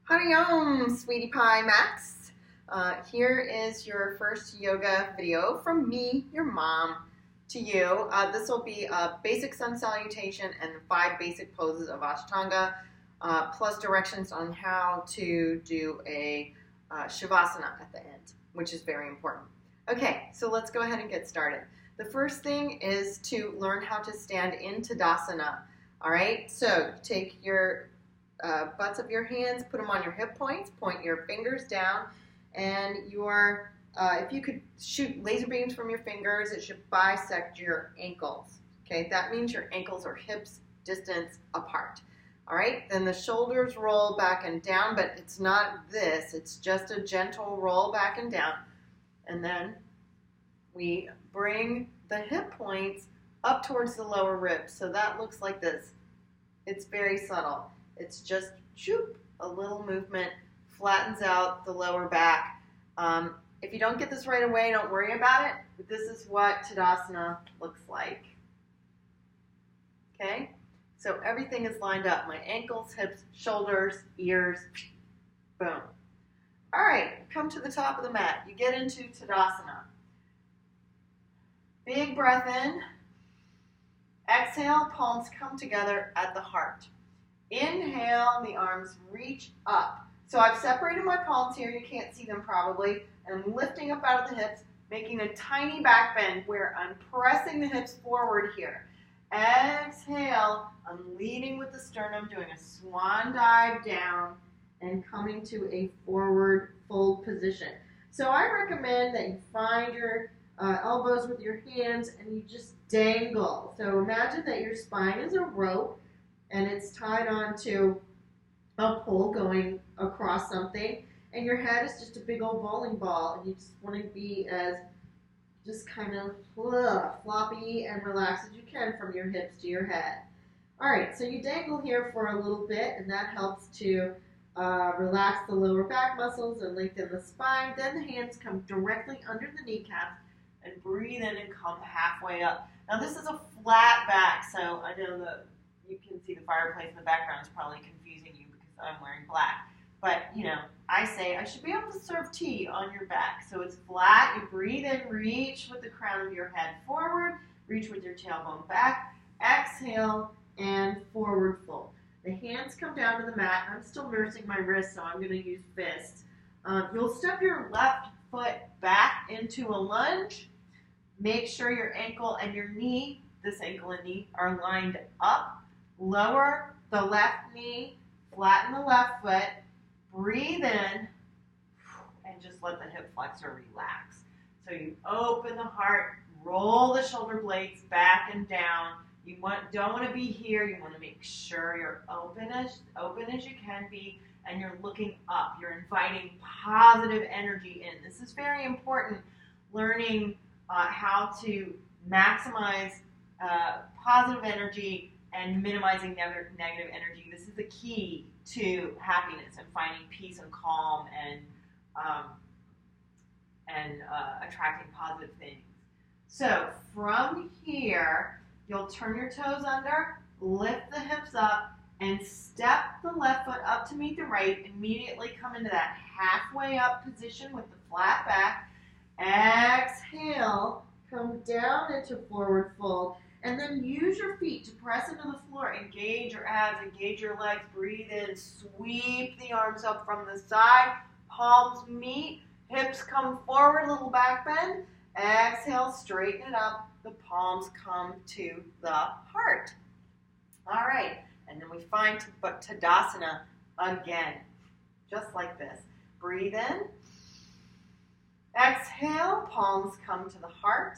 Howdy, Sweetie Pie Max. Here is your first yoga video from me, your mom, to you. This will be a basic sun salutation and 5 basic poses of Ashtanga, plus directions on how to do a Shavasana at the end, which is very important. Okay, so let's go ahead and get started. The first thing is to learn how to stand in Tadasana. All right, so take your butts of your hands, put them on your hip points, point your fingers down, and if you could shoot laser beams from your fingers, it should bisect your ankles. Okay, that means your ankles are hips distance apart. All right, then the shoulders roll back and down, but it's not this, it's just a gentle roll back and down. And then we bring the hip points up towards the lower ribs. So that looks like this. It's very subtle. It's just a little movement, flattens out the lower back. If you don't get this right away, don't worry about it. But this is what Tadasana looks like. Okay? So everything is lined up. My ankles, hips, shoulders, ears, boom. All right, come to the top of the mat. You get into Tadasana. Big breath in. Exhale, palms come together at the heart. Inhale, the arms reach up. So I've separated my palms here. You can't see them probably. And I'm lifting up out of the hips, making a tiny back bend where I'm pressing the hips forward here. Exhale, I'm leading with the sternum, doing a swan dive down and coming to a forward fold position. So I recommend that you find your elbows with your hands and you just dangle. So imagine that your spine is a rope and it's tied onto a pole going across something, and your head is just a big old bowling ball, and you just want to be as just kind of floppy and relaxed as you can from your hips to your head. All right, so you dangle here for a little bit, and that helps to relax the lower back muscles and lengthen the spine. Then the hands come directly under the kneecaps and breathe in and come halfway up. Now this is a flat back, so I know that you can see the fireplace in the background is probably confusing you because I'm wearing black. But, I say I should be able to serve tea on your back. So it's flat. You breathe in, reach with the crown of your head forward, reach with your tailbone back, exhale, and forward fold. The hands come down to the mat. I'm still nursing my wrist, so I'm going to use fists. You'll step your left foot back into a lunge. Make sure your ankle and your knee, this ankle and knee, are lined up. Lower the left knee, flatten the left foot, breathe in, and just let the hip flexor relax. So you open the heart, roll the shoulder blades back and down. You don't want to be here. You want to make sure you're open as you can be, and you're looking up. You're inviting positive energy in. This is very important, learning how to maximize positive energy and minimizing negative energy. This is the key to happiness and finding peace and calm and attracting positive things. So from here, you'll turn your toes under, lift the hips up, and step the left foot up to meet the right. Immediately come into that halfway up position with the flat back. Exhale, come down into forward fold. And then use your feet to press into the floor. Engage your abs, engage your legs. Breathe in, sweep the arms up from the side. Palms meet, hips come forward, little back bend. Exhale, straighten it up. The palms come to the heart. All right, and then we find Tadasana again, just like this. Breathe in. Exhale, palms come to the heart.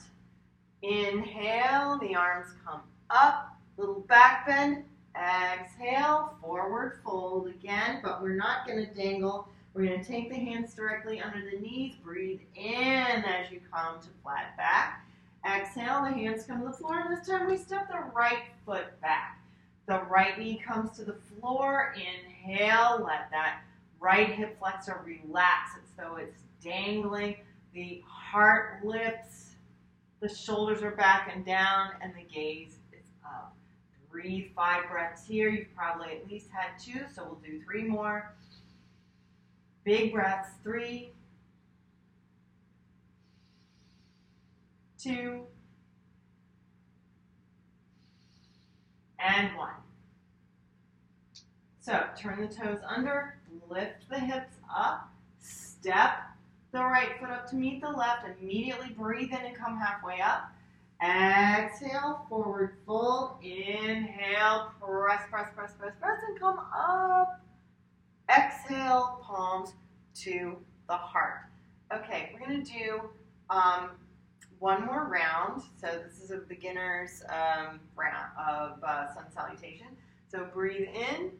Inhale, the arms come up, little back bend. Exhale, forward fold again, but we're not going to dangle. We're going to take the hands directly under the knees. Breathe in as you come to flat back. Exhale, the hands come to the floor, and this time we step the right foot back. The right knee comes to the floor. Inhale, let that right hip flexor relax so it's dangling. The heart lifts. The shoulders are back and down, and the gaze is up. Breathe 5 breaths here. You've probably at least had 2, so we'll do 3 more. Big breaths. 3, 2, and 1. So turn the toes under, lift the hips up, step the right foot up to meet the left, immediately breathe in and come halfway up. Exhale, forward fold, inhale, press, press, press, press, press, and come up. Exhale, palms to the heart. Okay, we're going to do one more round. So this is a beginner's round of sun salutation. So breathe in.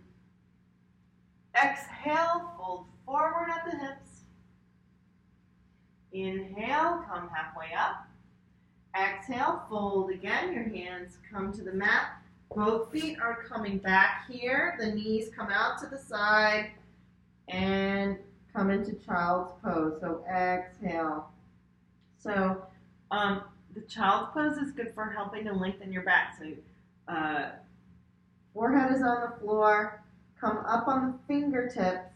Exhale, fold forward at the hips. Inhale, come halfway up. Exhale, fold again. Your hands come to the mat. Both feet are coming back here. The knees come out to the side and come into child's pose. So exhale. So the child's pose is good for helping to lengthen your back. So forehead is on the floor. Come up on the fingertips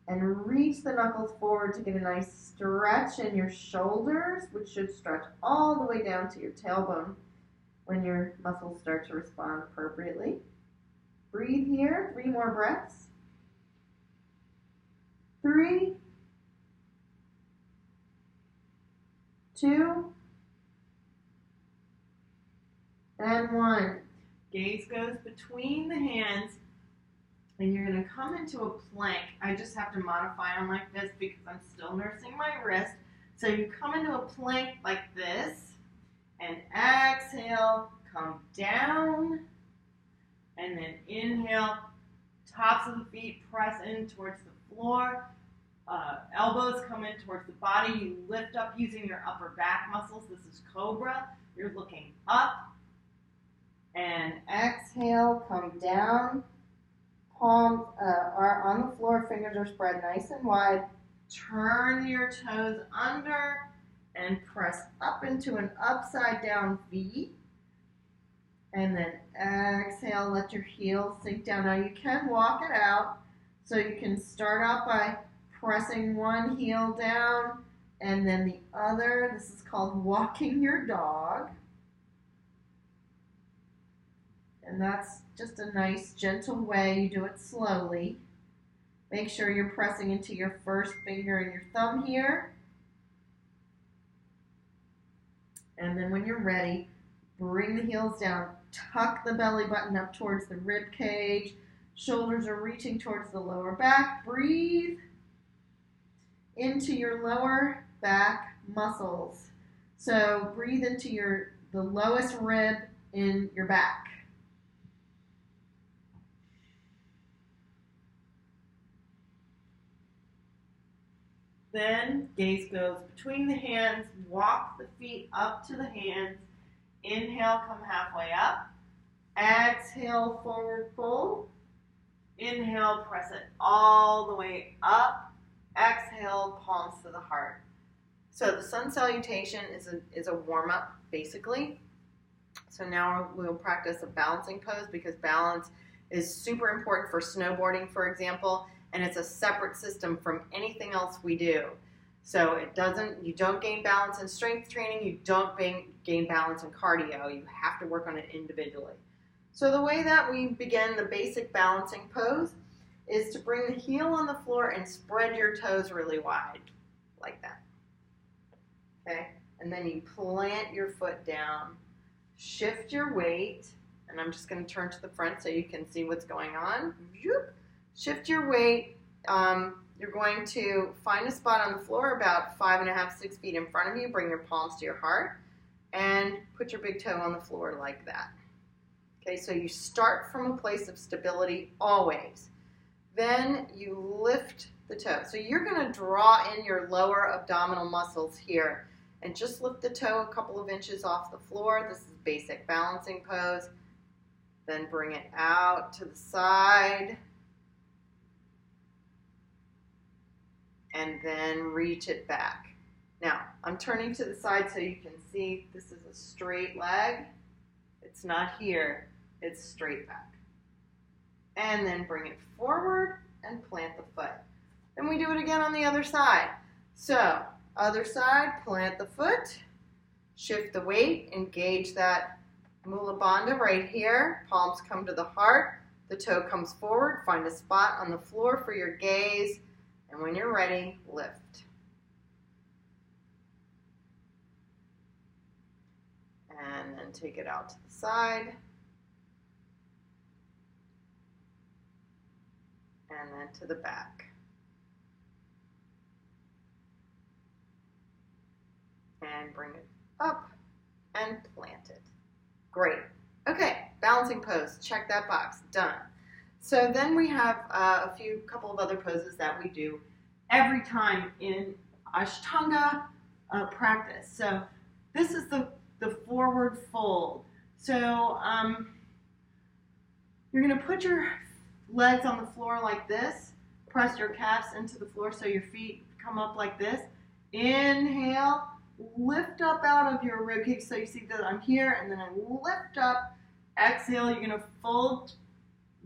and reach the knuckles forward to get a nice stretch in your shoulders, which should stretch all the way down to your tailbone when your muscles start to respond appropriately. Breathe here, 3 more breaths. 3, 2, and 1. Gaze goes between the hands. And you're going to come into a plank. I just have to modify them like this because I'm still nursing my wrist. So you come into a plank like this, and exhale, come down, and then inhale, tops of the feet press in towards the floor, elbows come in towards the body. You lift up using your upper back muscles. This is Cobra. You're looking up, and exhale, come down. Palms are on the floor, fingers are spread nice and wide. Turn your toes under and press up into an upside down V. And then exhale, let your heels sink down. Now you can walk it out. So you can start out by pressing one heel down and then the other. This is called walking your dog. And that's just a nice, gentle way. You do it slowly. Make sure you're pressing into your first finger and your thumb here. And then when you're ready, bring the heels down. Tuck the belly button up towards the rib cage. Shoulders are reaching towards the lower back. Breathe into your lower back muscles. So breathe into the lowest rib in your back. Then gaze goes between the hands, walk the feet up to the hands. Inhale, come halfway up. Exhale, forward fold. Inhale, press it all the way up. Exhale, palms to the heart. So the sun salutation is a warm-up, basically. So now we'll practice a balancing pose because balance is super important for snowboarding, for example. And it's a separate system from anything else we do. So you don't gain balance in strength training, you don't gain balance in cardio, you have to work on it individually. So the way that we begin the basic balancing pose is to bring the heel on the floor and spread your toes really wide, like that. Okay, and then you plant your foot down, shift your weight, and I'm just gonna turn to the front so you can see what's going on. Shift your weight. You're going to find a spot on the floor about 5.5, 6 feet in front of you. Bring your palms to your heart and put your big toe on the floor like that. Okay, so you start from a place of stability always. Then you lift the toe. So you're going to draw in your lower abdominal muscles here and just lift the toe a couple of inches off the floor. This is basic balancing pose. Then bring it out to the side. And then reach it back. Now, I'm turning to the side so you can see this is a straight leg. It's not here, it's straight back. And then bring it forward and plant the foot. Then we do it again on the other side. So, other side, plant the foot, shift the weight, engage that Mula Bandha right here. Palms come to the heart, the toe comes forward, find a spot on the floor for your gaze, and when you're ready, lift. And then take it out to the side. And then to the back. And bring it up and plant it. Great. Okay, balancing pose. Check that box. Done. So then we have a couple of other poses that we do every time in Ashtanga practice. So this is the forward fold. So you're going to put your legs on the floor like this. Press your calves into the floor so your feet come up like this. Inhale. Lift up out of your rib cage so you see that I'm here, and then I lift up. Exhale, you're going to fold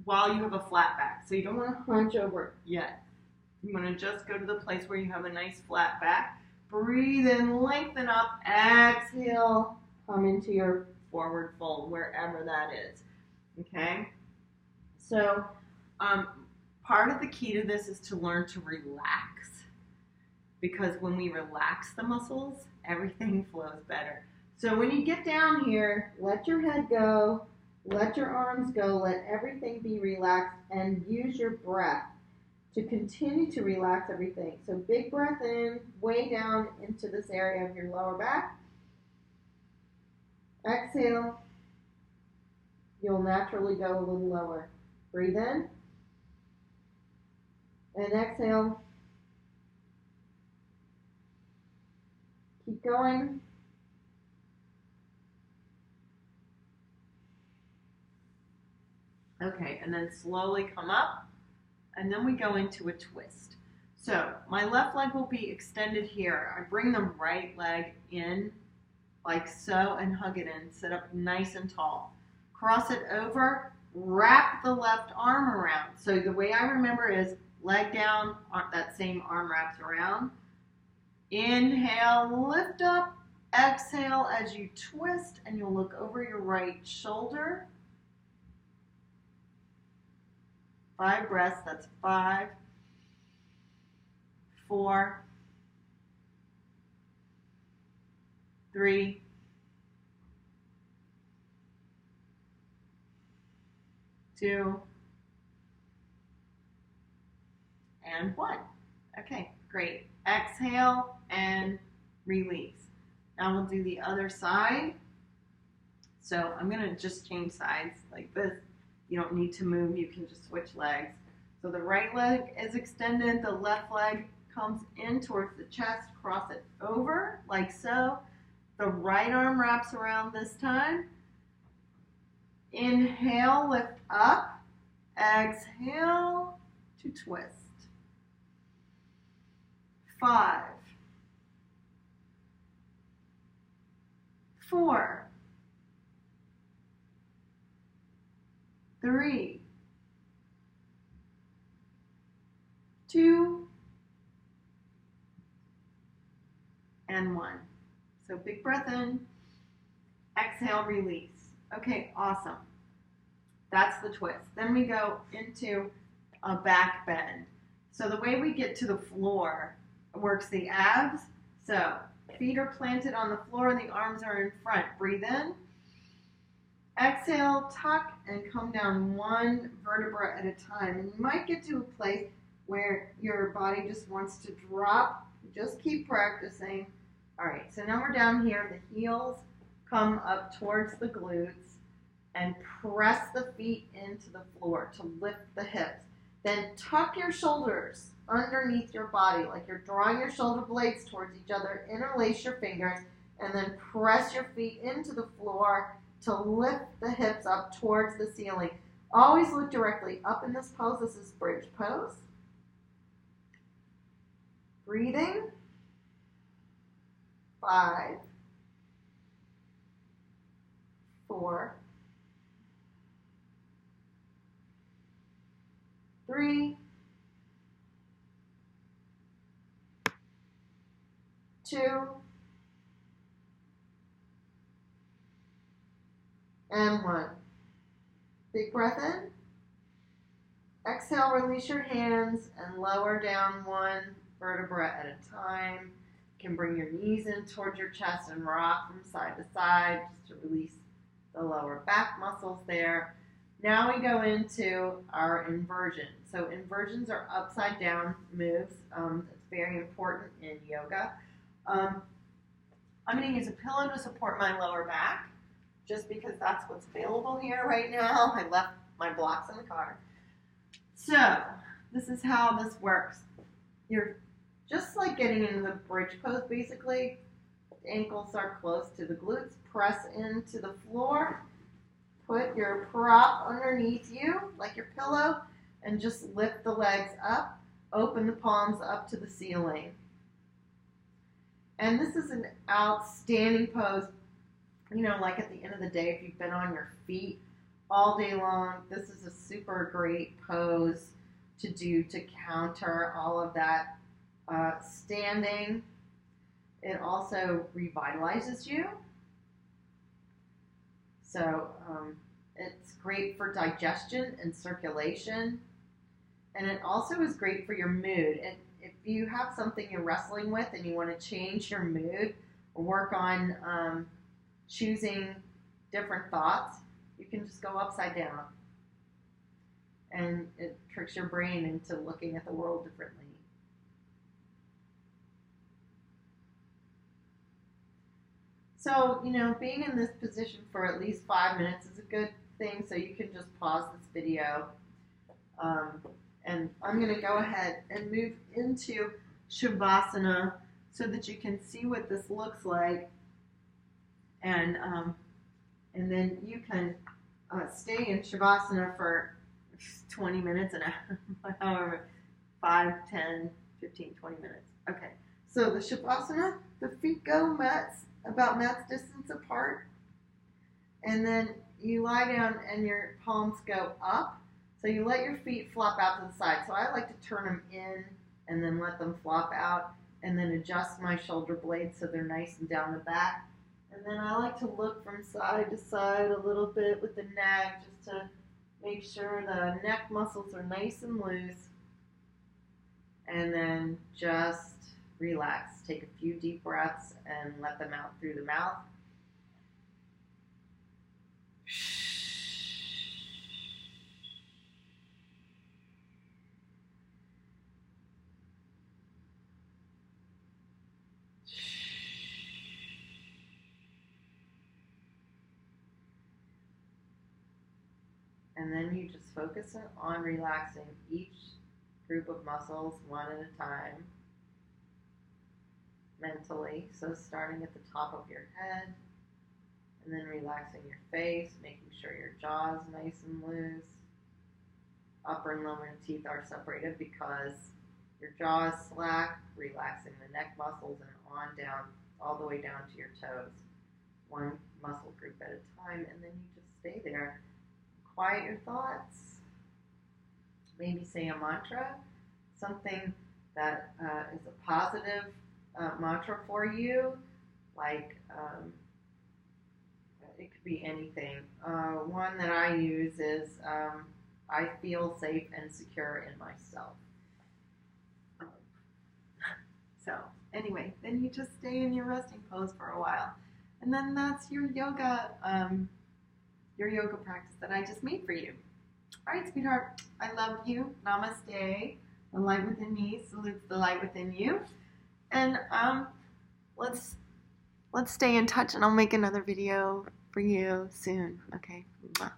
while you have a flat back. So you don't want to hunch over yet. You want to just go to the place where you have a nice flat back. Breathe in, lengthen up. Exhale, come into your forward fold, wherever that is. Okay? So part of the key to this is to learn to relax. Because when we relax the muscles, everything flows better. So when you get down here, let your head go, let your arms go, let everything be relaxed, and use your breath to continue to relax everything. So big breath in, way down into this area of your lower back. Exhale. You'll naturally go a little lower. Breathe in. And exhale. Keep going. Okay, and then slowly come up, and then we go into a twist. So my left leg will be extended here. I bring the right leg in like so and hug it in. Sit up nice and tall. Cross it over, wrap the left arm around. So the way I remember is leg down, that same arm wraps around. Inhale, lift up. Exhale as you twist, and you'll look over your right shoulder. 5 breaths, that's 5, 4, 3, 2, and 1. Okay, great. Exhale and release. Now we'll do the other side. So I'm going to just change sides like this. You don't need to move. You can just switch legs. So the right leg is extended. The left leg comes in towards the chest. Cross it over like so. The right arm wraps around this time. Inhale, lift up. Exhale to twist. 5, 4, 3, 2, and 1. So big breath in, exhale, release. Okay, awesome. That's the twist. Then we go into a back bend. So the way we get to the floor works the abs. So feet are planted on the floor, the arms are in front. Breathe in. Exhale, tuck, and come down one vertebra at a time. And you might get to a place where your body just wants to drop. Just keep practicing. All right, so now we're down here. The heels come up towards the glutes and press the feet into the floor to lift the hips. Then tuck your shoulders underneath your body, like you're drawing your shoulder blades towards each other. Interlace your fingers, and then press your feet into the floor to lift the hips up towards the ceiling. Always look directly up in this pose. This is bridge pose. Breathing. 5, 4, 3, 2, and 1. Big breath in. Exhale, release your hands and lower down 1 vertebra at a time. You can bring your knees in towards your chest and rock from side to side just to release the lower back muscles there. Now we go into our inversion. So inversions are upside down moves. It's very important in yoga. I'm going to use a pillow to support my lower back just because that's what's available here right now. I left my blocks in the car. So this is how this works. You're just like getting into the bridge pose basically. The ankles are close to the glutes. Press into the floor. Put your prop underneath you like your pillow and just lift the legs up. Open the palms up to the ceiling. And this is an outstanding pose. You know, like at the end of the day, if you've been on your feet all day long, this is a super great pose to do to counter all of that standing. It also revitalizes you. So it's great for digestion and circulation. And it also is great for your mood. And if you have something you're wrestling with and you want to change your mood or work on choosing different thoughts, you can just go upside down. And it tricks your brain into looking at the world differently. So, you know, being in this position for at least 5 minutes is a good thing, so you can just pause this video. And I'm going to go ahead and move into Shavasana so that you can see what this looks like. And then you can stay in Shavasana for 20 minutes and however, 5, 10, 15, 20 minutes. Okay, so the Shavasana, the feet go about mat's distance apart. And then you lie down and your palms go up. So you let your feet flop out to the side. So I like to turn them in and then let them flop out and then adjust my shoulder blades so they're nice and down the back. And then I like to look from side to side a little bit with the neck just to make sure the neck muscles are nice and loose. And then just relax. Take a few deep breaths and let them out through the mouth. And then you just focus on relaxing each group of muscles one at a time mentally. So starting at the top of your head and then relaxing your face, making sure your jaw is nice and loose. Upper and lower teeth are separated because your jaw is slack, relaxing the neck muscles and on down, all the way down to your toes. One muscle group at a time, and then you just stay there. Quiet your thoughts. Maybe say a mantra, something that is a positive mantra for you, like it could be anything. One that I use is I feel safe and secure in myself. So anyway, then you just stay in your resting pose for a while, and then that's your yoga practice that I just made for you. All right, sweetheart, I love you. Namaste. The light within me salutes the light within you. And let's stay in touch, and I'll make another video for you soon. Okay. Mwah.